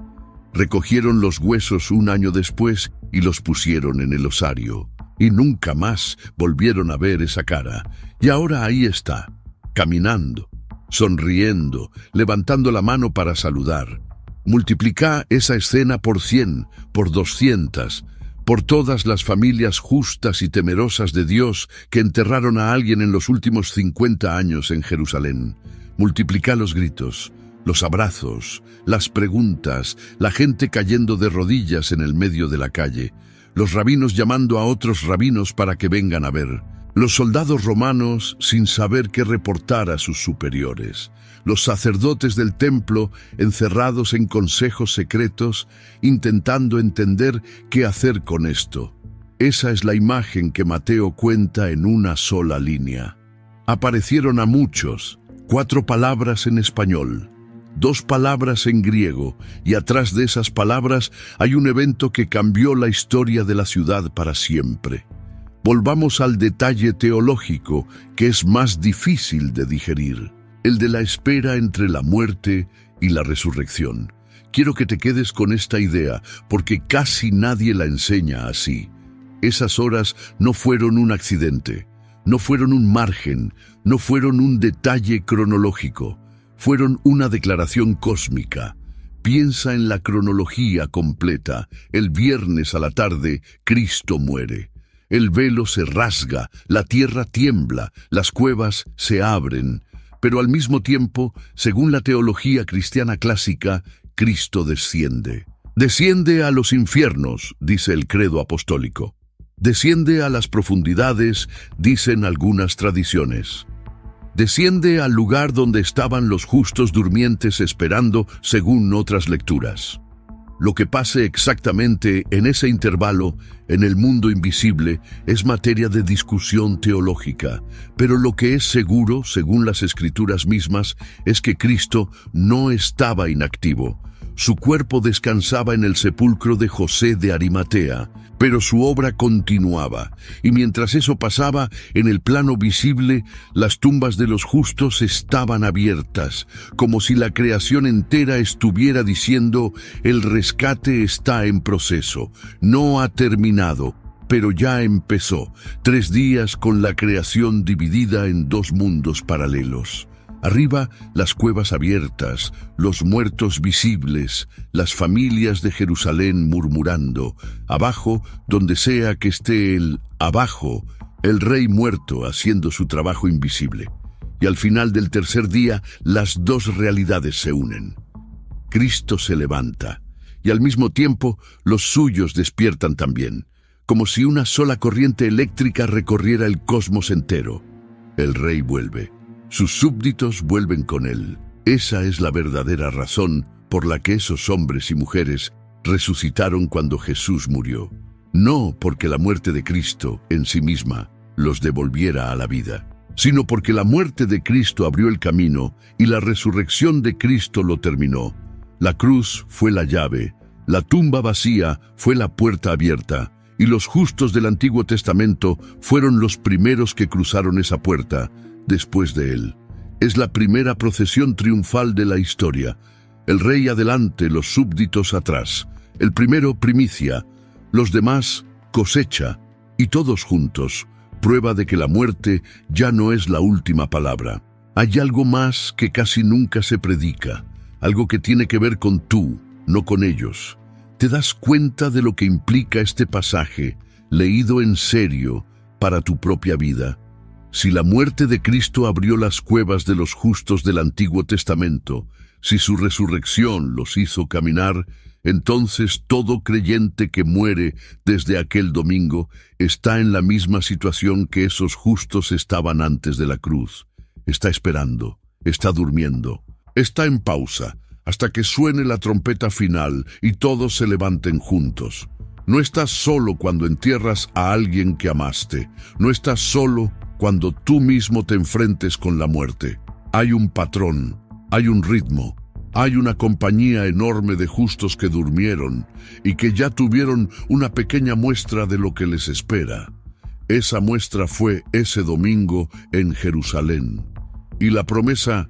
Recogieron los huesos 1 año después y los pusieron en el osario. Y nunca más volvieron a ver esa cara. Y ahora ahí está, caminando, sonriendo, levantando la mano para saludar. Multiplica esa escena por 100, por 200, por todas las familias justas y temerosas de Dios que enterraron a alguien en los últimos 50 años en Jerusalén. Multiplica los gritos, los abrazos, las preguntas, la gente cayendo de rodillas en el medio de la calle, los rabinos llamando a otros rabinos para que vengan a ver, los soldados romanos sin saber qué reportar a sus superiores, los sacerdotes del templo encerrados en consejos secretos, intentando entender qué hacer con esto. Esa es la imagen que Mateo cuenta en una sola línea. Aparecieron a muchos, 4 palabras en español, 2 palabras en griego, y atrás de esas palabras hay un evento que cambió la historia de la ciudad para siempre. Volvamos al detalle teológico, que es más difícil de digerir, el de la espera entre la muerte y la resurrección. Quiero que te quedes con esta idea, porque casi nadie la enseña así. Esas horas no fueron un accidente, no fueron un margen, no fueron un detalle cronológico. Fueron una declaración cósmica. Piensa en la cronología completa. El viernes a la tarde, Cristo muere. El velo se rasga, la tierra tiembla, las cuevas se abren. Pero al mismo tiempo, según la teología cristiana clásica, Cristo desciende. Desciende a los infiernos, dice el credo apostólico. Desciende a las profundidades, dicen algunas tradiciones. Desciende al lugar donde estaban los justos durmientes esperando, según otras lecturas. Lo que pase exactamente en ese intervalo, en el mundo invisible, es materia de discusión teológica, pero lo que es seguro, según las Escrituras mismas, es que Cristo no estaba inactivo. Su cuerpo descansaba en el sepulcro de José de Arimatea, pero su obra continuaba, y mientras eso pasaba, en el plano visible, las tumbas de los justos estaban abiertas, como si la creación entera estuviera diciendo: el rescate está en proceso, no ha terminado, pero ya empezó. 3 días con la creación dividida en 2 mundos paralelos. Arriba, las cuevas abiertas, los muertos visibles, las familias de Jerusalén murmurando. Abajo, donde sea que esté el abajo, el rey muerto haciendo su trabajo invisible. Y al final del 3er día, las 2 realidades se unen. Cristo se levanta, y al mismo tiempo los suyos despiertan también, como si una sola corriente eléctrica recorriera el cosmos entero. El rey vuelve. Sus súbditos vuelven con él. Esa es la verdadera razón por la que esos hombres y mujeres resucitaron cuando Jesús murió. No porque la muerte de Cristo en sí misma los devolviera a la vida, sino porque la muerte de Cristo abrió el camino y la resurrección de Cristo lo terminó. La cruz fue la llave, la tumba vacía fue la puerta abierta, y los justos del Antiguo Testamento fueron los primeros que cruzaron esa puerta. Después de él, es la primera procesión triunfal de la historia. El rey adelante, los súbditos atrás. El primero primicia, los demás cosecha, y todos juntos, prueba de que la muerte ya no es la última palabra. Hay algo más que casi nunca se predica, algo que tiene que ver con tú, no con ellos. ¿Te das cuenta de lo que implica este pasaje, leído en serio, para tu propia vida. Si la muerte de Cristo abrió las cuevas de los justos del Antiguo Testamento, si su resurrección los hizo caminar, entonces todo creyente que muere desde aquel domingo está en la misma situación que esos justos estaban antes de la cruz. Está esperando, está durmiendo, está en pausa, hasta que suene la trompeta final y todos se levanten juntos. No estás solo cuando entierras a alguien que amaste. No estás solo cuando tú mismo te enfrentes con la muerte. Hay un patrón, hay un ritmo, hay una compañía enorme de justos que durmieron y que ya tuvieron una pequeña muestra de lo que les espera. Esa muestra fue ese domingo en Jerusalén. Y la promesa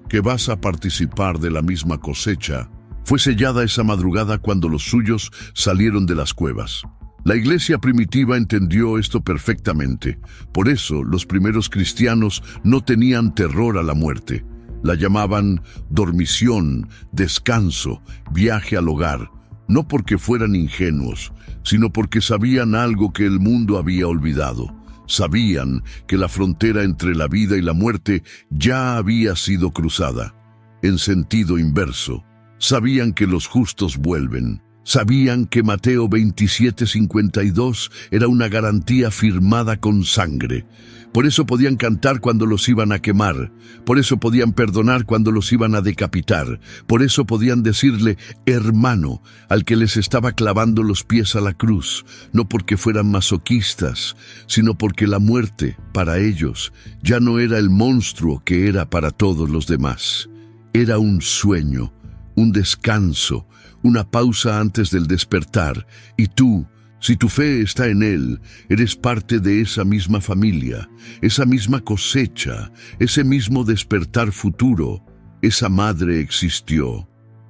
que vas a participar de la misma cosecha fue sellada esa madrugada cuando los suyos salieron de las cuevas. La iglesia primitiva entendió esto perfectamente. Por eso los primeros cristianos no tenían terror a la muerte. La llamaban dormición, descanso, viaje al hogar, no porque fueran ingenuos, sino porque sabían algo que el mundo había olvidado. Sabían que la frontera entre la vida y la muerte ya había sido cruzada. En sentido inverso, sabían que los justos vuelven. Sabían que Mateo 27:52 era una garantía firmada con sangre. Por eso podían cantar cuando los iban a quemar. Por eso podían perdonar cuando los iban a decapitar. Por eso podían decirle hermano al que les estaba clavando los pies a la cruz. No porque fueran masoquistas, sino porque la muerte, para ellos, ya no era el monstruo que era para todos los demás. Era un sueño, un descanso, una pausa antes del despertar, y tú, si tu fe está en Él, eres parte de esa misma familia, esa misma cosecha, ese mismo despertar futuro. Esa madre existió.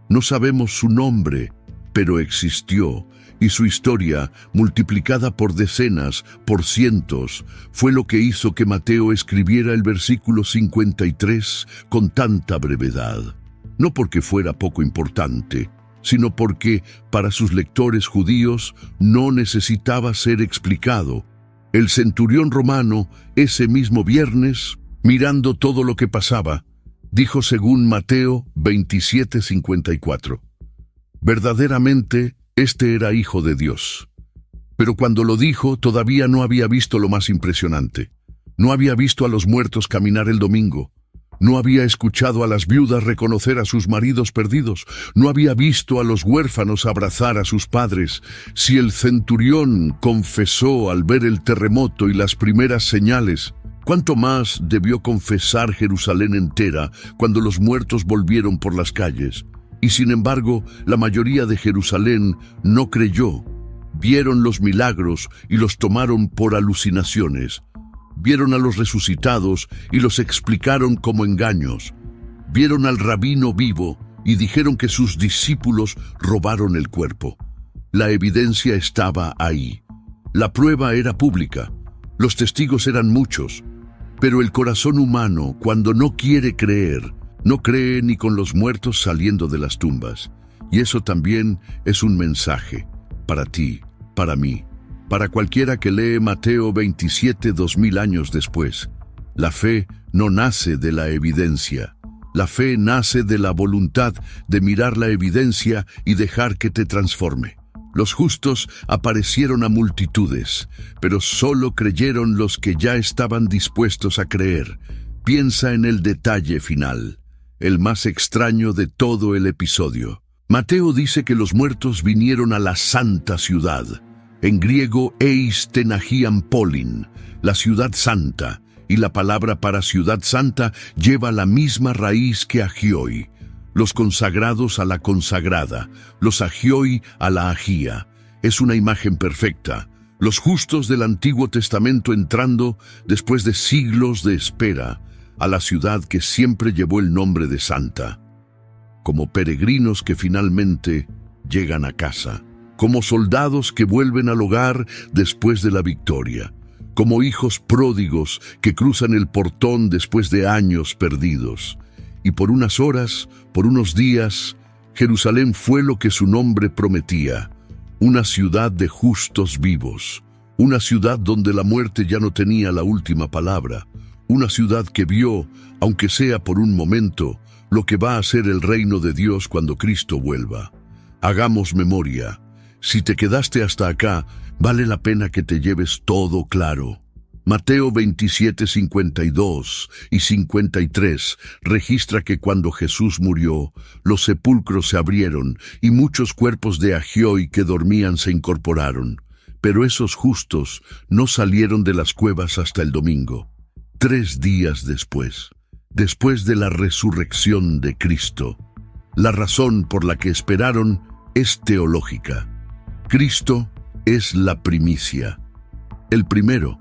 No sabemos su nombre, pero existió, y su historia, multiplicada por decenas, por cientos, fue lo que hizo que Mateo escribiera el versículo 53 con tanta brevedad. No porque fuera poco importante, sino porque, para sus lectores judíos, no necesitaba ser explicado. El centurión romano, ese mismo viernes, mirando todo lo que pasaba, dijo según Mateo 27:54, verdaderamente, este era hijo de Dios. Pero cuando lo dijo, todavía no había visto lo más impresionante. No había visto a los muertos caminar el domingo. No había escuchado a las viudas reconocer a sus maridos perdidos. No había visto a los huérfanos abrazar a sus padres. Si el centurión confesó al ver el terremoto y las primeras señales, ¿cuánto más debió confesar Jerusalén entera cuando los muertos volvieron por las calles? Y sin embargo, la mayoría de Jerusalén no creyó. Vieron los milagros y los tomaron por alucinaciones. Vieron a los resucitados y los explicaron como engaños. Vieron al rabino vivo y dijeron que sus discípulos robaron el cuerpo. La evidencia estaba ahí. La prueba era pública. Los testigos eran muchos. Pero el corazón humano, cuando no quiere creer, no cree ni con los muertos saliendo de las tumbas. Y eso también es un mensaje para ti, para mí. Para cualquiera que lee Mateo 27 2000 años después, la fe no nace de la evidencia. La fe nace de la voluntad de mirar la evidencia y dejar que te transforme. Los justos aparecieron a multitudes, pero solo creyeron los que ya estaban dispuestos a creer. Piensa en el detalle final, el más extraño de todo el episodio. Mateo dice que los muertos vinieron a la santa ciudad. En griego, eis tenagian polin, la ciudad santa, y la palabra para ciudad santa lleva la misma raíz que agioi. Los consagrados a la consagrada, los agioi a la agía. Es una imagen perfecta. Los justos del Antiguo Testamento entrando, después de siglos de espera, a la ciudad que siempre llevó el nombre de santa. Como peregrinos que finalmente llegan a casa. Como soldados que vuelven al hogar después de la victoria, como hijos pródigos que cruzan el portón después de años perdidos. Y por unas horas, por unos días, Jerusalén fue lo que su nombre prometía, una ciudad de justos vivos, una ciudad donde la muerte ya no tenía la última palabra, una ciudad que vio, aunque sea por un momento, lo que va a ser el reino de Dios cuando Cristo vuelva. Hagamos memoria. Si te quedaste hasta acá, vale la pena que te lleves todo claro. Mateo 27, 52 y 53 registra que cuando Jesús murió, los sepulcros se abrieron y muchos cuerpos de agioi que dormían se incorporaron. Pero esos justos no salieron de las cuevas hasta el domingo. 3 días después de la resurrección de Cristo. La razón por la que esperaron es teológica. Cristo es la primicia, el primero.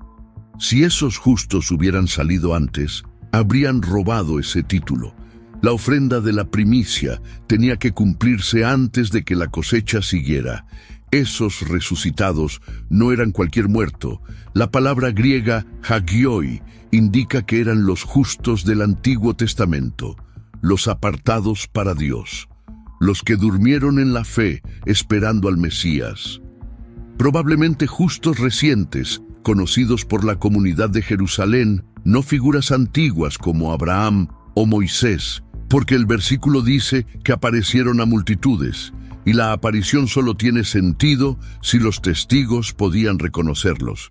Si esos justos hubieran salido antes, habrían robado ese título. La ofrenda de la primicia tenía que cumplirse antes de que la cosecha siguiera. Esos resucitados no eran cualquier muerto. La palabra griega hagioi indica que eran los justos del Antiguo Testamento, los apartados para Dios, los que durmieron en la fe esperando al Mesías. Probablemente justos recientes, conocidos por la comunidad de Jerusalén, no figuras antiguas como Abraham o Moisés, porque el versículo dice que aparecieron a multitudes, y la aparición solo tiene sentido si los testigos podían reconocerlos.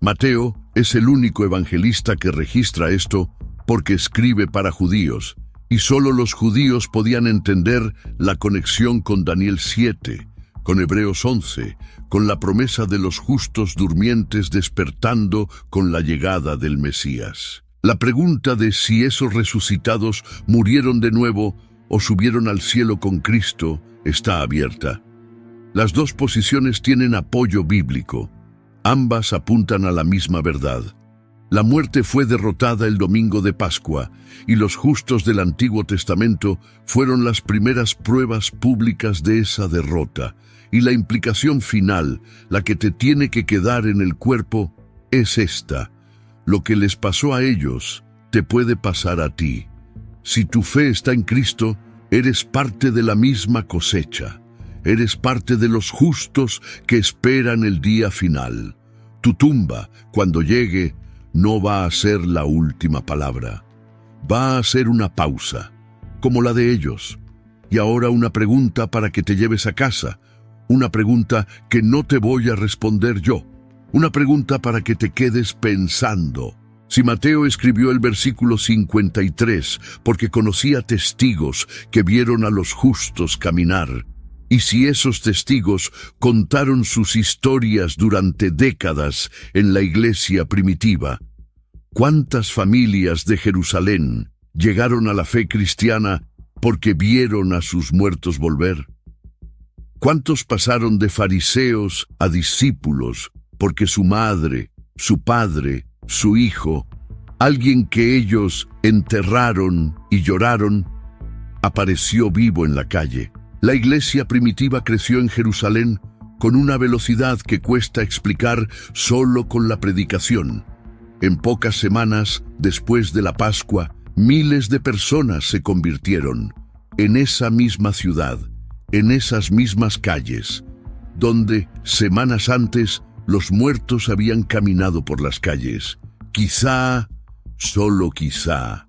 Mateo es el único evangelista que registra esto porque escribe para judíos, y solo los judíos podían entender la conexión con Daniel 7, con Hebreos 11, con la promesa de los justos durmientes despertando con la llegada del Mesías. La pregunta de si esos resucitados murieron de nuevo o subieron al cielo con Cristo está abierta. Las dos posiciones tienen apoyo bíblico. Ambas apuntan a la misma verdad. La muerte fue derrotada el domingo de Pascua, y los justos del Antiguo Testamento fueron las primeras pruebas públicas de esa derrota. Y la implicación final, la que te tiene que quedar en el cuerpo, es esta. Lo que les pasó a ellos, te puede pasar a ti. Si tu fe está en Cristo, eres parte de la misma cosecha. Eres parte de los justos que esperan el día final. Tu tumba, cuando llegue, no va a ser la última palabra. Va a ser una pausa, como la de ellos. Y ahora una pregunta para que te lleves a casa. Una pregunta que no te voy a responder yo. Una pregunta para que te quedes pensando. Si Mateo escribió el versículo 53 porque conocía testigos que vieron a los justos caminar, y si esos testigos contaron sus historias durante décadas en la iglesia primitiva, ¿cuántas familias de Jerusalén llegaron a la fe cristiana porque vieron a sus muertos volver? ¿Cuántos pasaron de fariseos a discípulos porque su madre, su padre, su hijo, alguien que ellos enterraron y lloraron, apareció vivo en la calle? La iglesia primitiva creció en Jerusalén con una velocidad que cuesta explicar solo con la predicación. En pocas semanas, después de la Pascua, miles de personas se convirtieron en esa misma ciudad, en esas mismas calles, donde, semanas antes, los muertos habían caminado por las calles. Quizá, solo quizá,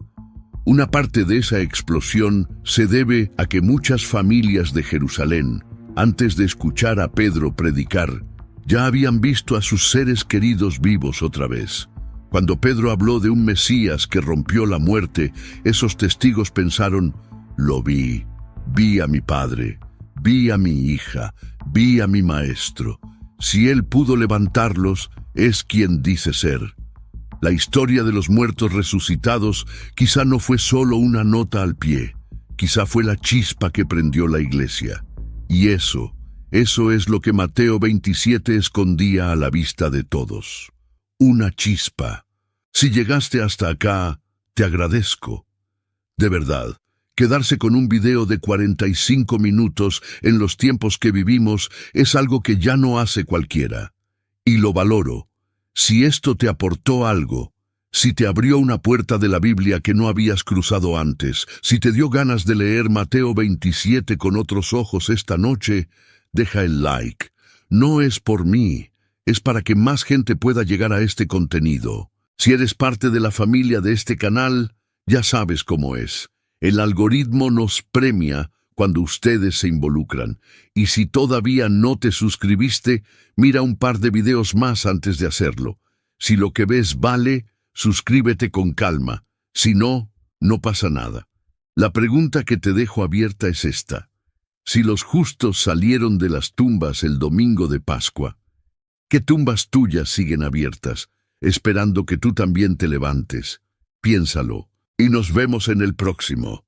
una parte de esa explosión se debe a que muchas familias de Jerusalén, antes de escuchar a Pedro predicar, ya habían visto a sus seres queridos vivos otra vez. Cuando Pedro habló de un Mesías que rompió la muerte, esos testigos pensaron: lo vi a mi padre, vi a mi hija, vi a mi maestro. Si él pudo levantarlos, es quien dice ser. La historia de los muertos resucitados quizá no fue solo una nota al pie, quizá fue la chispa que prendió la iglesia. Y eso es lo que Mateo 27 escondía a la vista de todos. Una chispa. Si llegaste hasta acá, te agradezco. De verdad, quedarse con un video de 45 minutos en los tiempos que vivimos es algo que ya no hace cualquiera. Y lo valoro. Si esto te aportó algo, si te abrió una puerta de la Biblia que no habías cruzado antes, si te dio ganas de leer Mateo 27 con otros ojos esta noche, deja el like. No es por mí, es para que más gente pueda llegar a este contenido. Si eres parte de la familia de este canal, ya sabes cómo es. El algoritmo nos premia cuando ustedes se involucran. Y si todavía no te suscribiste, mira un par de videos más antes de hacerlo. Si lo que ves vale, suscríbete con calma. Si no, no pasa nada. La pregunta que te dejo abierta es esta. Si los justos salieron de las tumbas el domingo de Pascua, ¿qué tumbas tuyas siguen abiertas, esperando que tú también te levantes? Piénsalo, y nos vemos en el próximo.